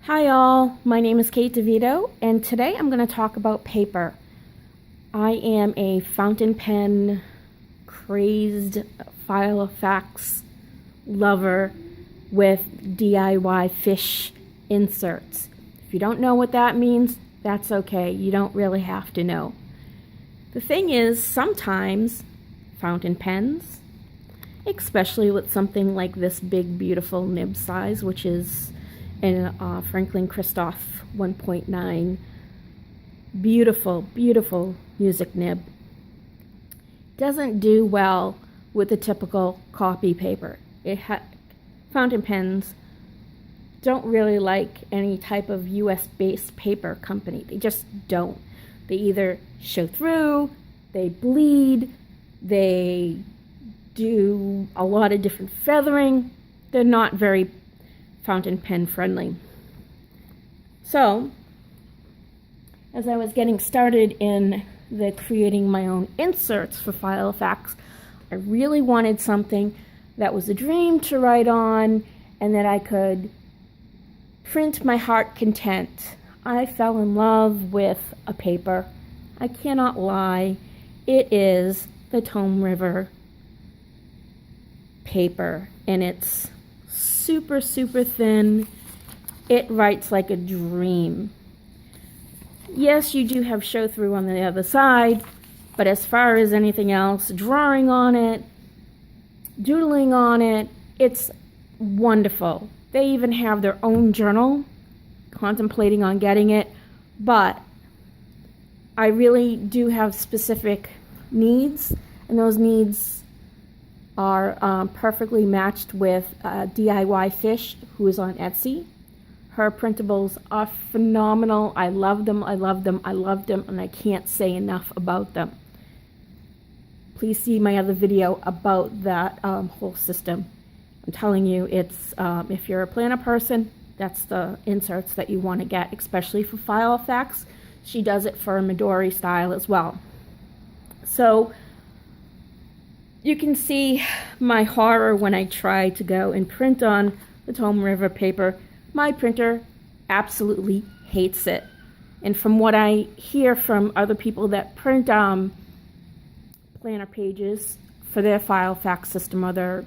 Hi all, my name is Kate DeVito, and today I'm going to talk about paper. I am a fountain pen crazed Filofax lover with DIY fish inserts. If you don't know what that means, that's okay. You don't really have to know. The thing is, sometimes fountain pens, especially with something like this big beautiful nib size, which is in Franklin Christoph 1.9, beautiful music nib, doesn't do well with the typical copy paper. Fountain pens don't really like any type of US based paper company. They just don't. They either show through, they bleed, they do a lot of different feathering. They're not very fountain pen friendly. So, as I was getting started in the creating my own inserts for Filofax, I really wanted something that was a dream to write on and that I could print my heart content. I fell in love with a paper. I cannot lie. It is the Tomo River paper, and it's super thin. It writes like a dream. Yes, you do have show through on the other side, but as far as anything else, drawing on it, doodling on it, it's wonderful. They even have their own journal, contemplating on getting it, but I really do have specific needs, and those needs are perfectly matched with DIY Fish, who is on Etsy. Her printables are phenomenal. I love them, and I can't say enough about them. Please see my other video about that whole system. I'm telling you, it's if you're a planner person, that's the inserts that you want to get, especially for Filofax. She does it for a Midori style as well. So you can see my horror when I try to go and print on the Tomo River paper. My printer absolutely hates it. And from what I hear from other people that print planner pages for their Filofax system or their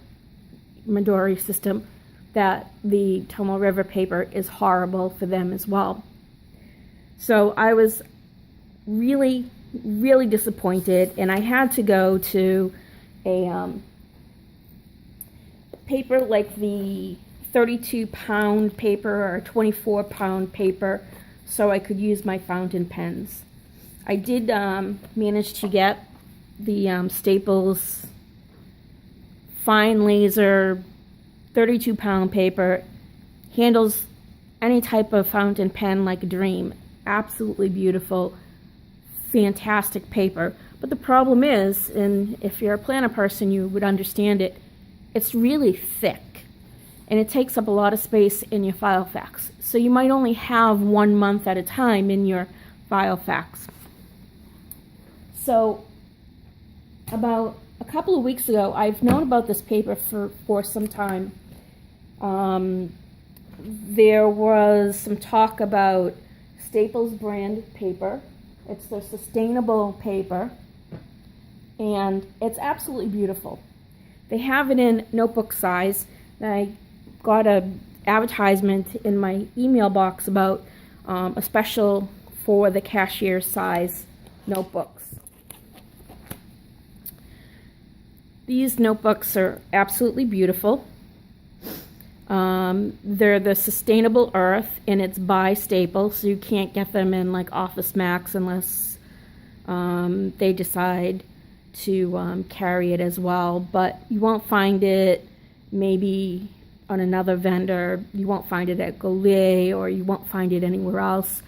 Midori system, that the Tomo River paper is horrible for them as well. So I was really disappointed, and I had to go to a paper like the 32-pound paper or 24-pound paper so I could use my fountain pens. I did manage to get the Staples fine laser 32-pound paper. Handles any type of fountain pen like a dream. Absolutely beautiful, fantastic paper. But the problem is, and if you're a planner person, you would understand it, it's really thick. And it takes up a lot of space in your Filofax. So you might only have 1 month at a time in your Filofax. So about a couple of weeks ago, I've known about this paper for some time. There was some talk about Staples brand paper. It's the sustainable paper, and it's absolutely beautiful. They have it in notebook size. I got an advertisement in my email box about a special for the cashier size notebooks. These notebooks are absolutely beautiful. They're the Sustainable Earth, and it's by Staples, so you can't get them in like Office Max unless they decide to carry it as well. But you won't find it maybe on another vendor. You won't find it at Goulet, or you won't find it anywhere else.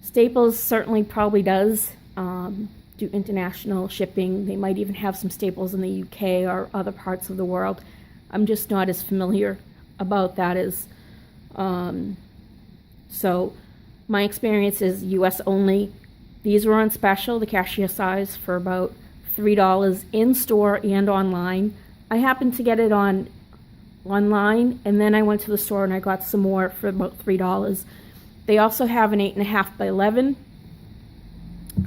Staples certainly probably does do international shipping. They might even have some Staples in the UK or other parts of the world. I'm just not as familiar about that as so my experience is US only. These were on special, the cashier size, for about $3 in store and online. I happened to get it on online, and then I went to the store and I got some more for about $3. They also have an 8.5 by 11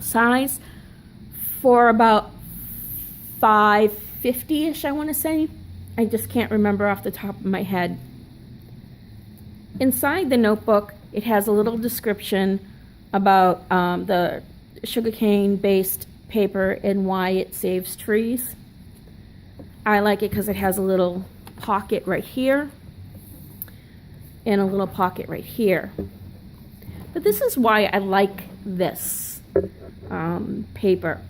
size for about $5.50-ish, I want to say. I just can't remember off the top of my head. Inside the notebook, it has a little description about the sugarcane based paper and why it saves trees. I like it because it has a little pocket right here and a little pocket right here. But this is why I like this paper.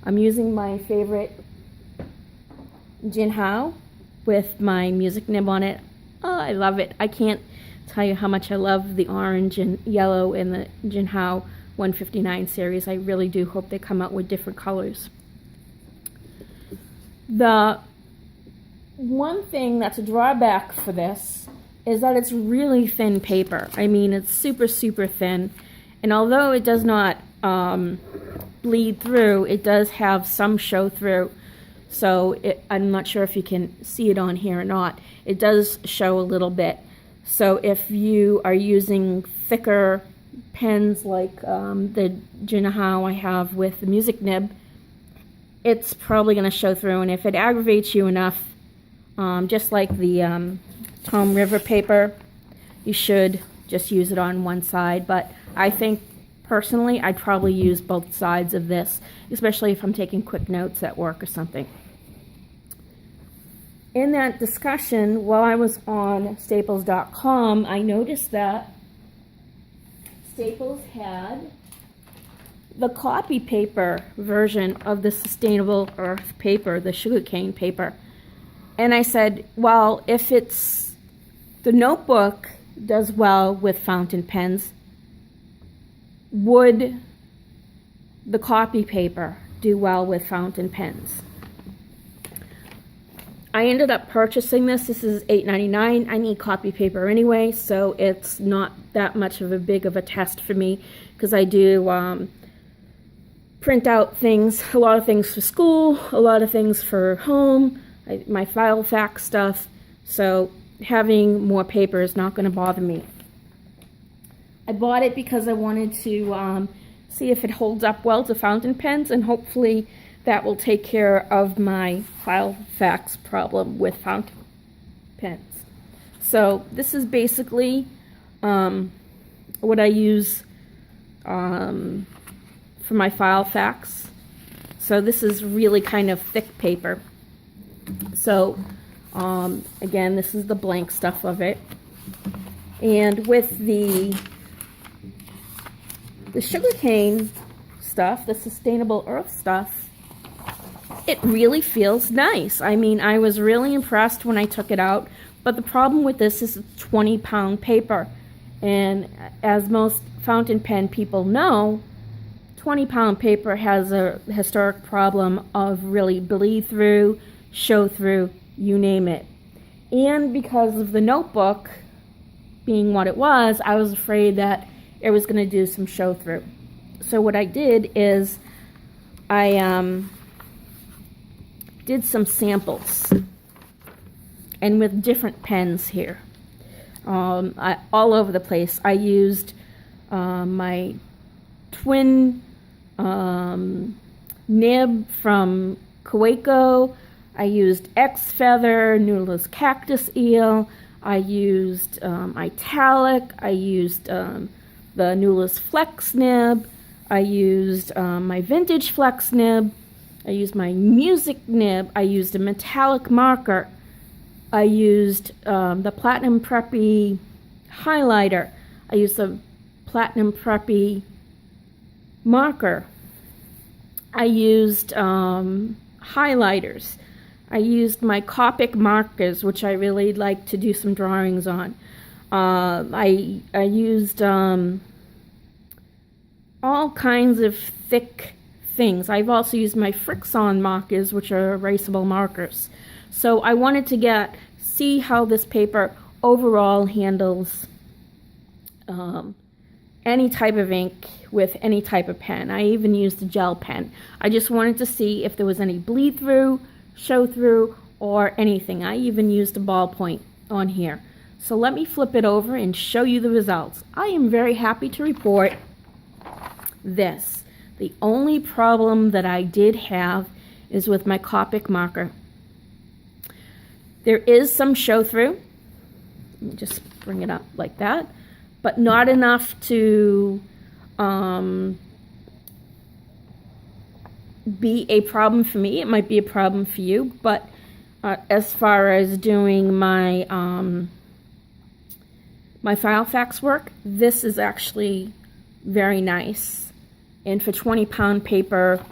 I'm using my favorite Jinhao with my music nib on it. Oh, I love it. I can't tell you how much I love the orange and yellow in the Jinhao 159 series. I really do hope they come out with different colors. The one thing that's a drawback for this is that it's really thin paper. I mean, it's super, super thin. And although it does not bleed through, it does have some show through. So I'm not sure if you can see it on here or not. It does show a little bit. So if you are using thicker pens like the Jinhao I have with the music nib, it's probably going to show through. And if it aggravates you enough, just like the Tomo River paper, you should just use it on one side. But I think personally I'd probably use both sides of this, especially if I'm taking quick notes at work or something. In that discussion, while I was on Staples.com, I noticed that Staples had the copy paper version of the Sustainable Earth paper, the sugarcane paper. And I said, well, if it's the notebook does well with fountain pens, would the copy paper do well with fountain pens? I ended up purchasing this. This is $8.99. I need copy paper anyway, so it's not that much of a big of a test for me because I do print out things, a lot of things for school, a lot of things for home, my file fax stuff, so having more paper is not going to bother me. I bought it because I wanted to see if it holds up well to fountain pens, and hopefully that will take care of my file fax problem with fountain pens. So this is basically what I use for my file fax. So this is really kind of thick paper. So again, this is the blank stuff of it. And with the sugarcane stuff, the Sustainable Earth stuff, it really feels nice. I mean, I was really impressed when I took it out, but the problem with this is it's 20-pound paper. And as most fountain pen people know, 20-pound paper has a historic problem of really bleed through, show through, you name it. And because of the notebook being what it was, I was afraid that it was going to do some show through. So what I did is I did some samples, and with different pens here, all over the place. I used my twin nib from Kaweco. I used X Feather, Nula's Cactus Eel. I used Italic. I used the Nula's Flex nib. I used my Vintage Flex nib. I used my music nib. I used a metallic marker. I used the Platinum Preppy highlighter. I used the Platinum Preppy marker. I used highlighters. I used my Copic markers, which I really like to do some drawings on. I used all kinds of thick things. I've also used my Frixon markers, which are erasable markers. So I wanted to see how this paper overall handles any type of ink with any type of pen. I even used a gel pen. I just wanted to see if there was any bleed through, show through, or anything. I even used a ballpoint on here. So let me flip it over and show you the results. I am very happy to report this. The only problem that I did have is with my Copic marker. There is some show through. Let me just bring it up like that, but not enough to be a problem for me. It might be a problem for you, but as far as doing my my Filofax work, this is actually very nice. And for 20-pound paper,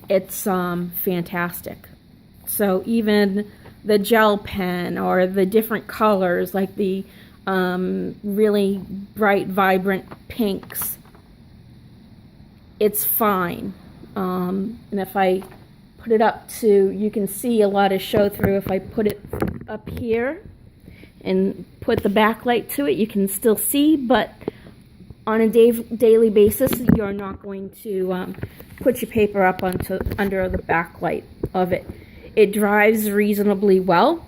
it's fantastic. So even the gel pen or the different colors, like the really bright, vibrant pinks, it's fine. And if I put it up to, you can see a lot of show through. If I put it up here and put the backlight to it, you can still see, but on a daily basis, you're not going to put your paper up under the backlight of it. It dries reasonably well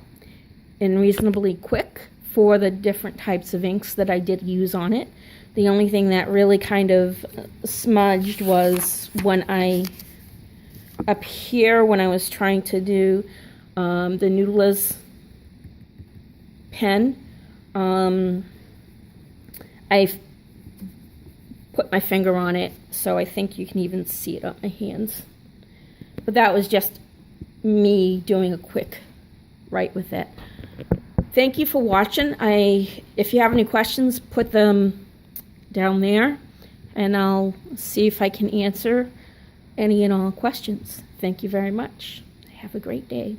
and reasonably quick for the different types of inks that I did use on it. The only thing that really kind of smudged was up here when I was trying to do the Noodler's pen. I put my finger on it, so I think you can even see it on my hands. But that was just me doing a quick write with it. Thank you for watching. If you have any questions, put them down there, and I'll see if I can answer any and all questions. Thank you very much. Have a great day.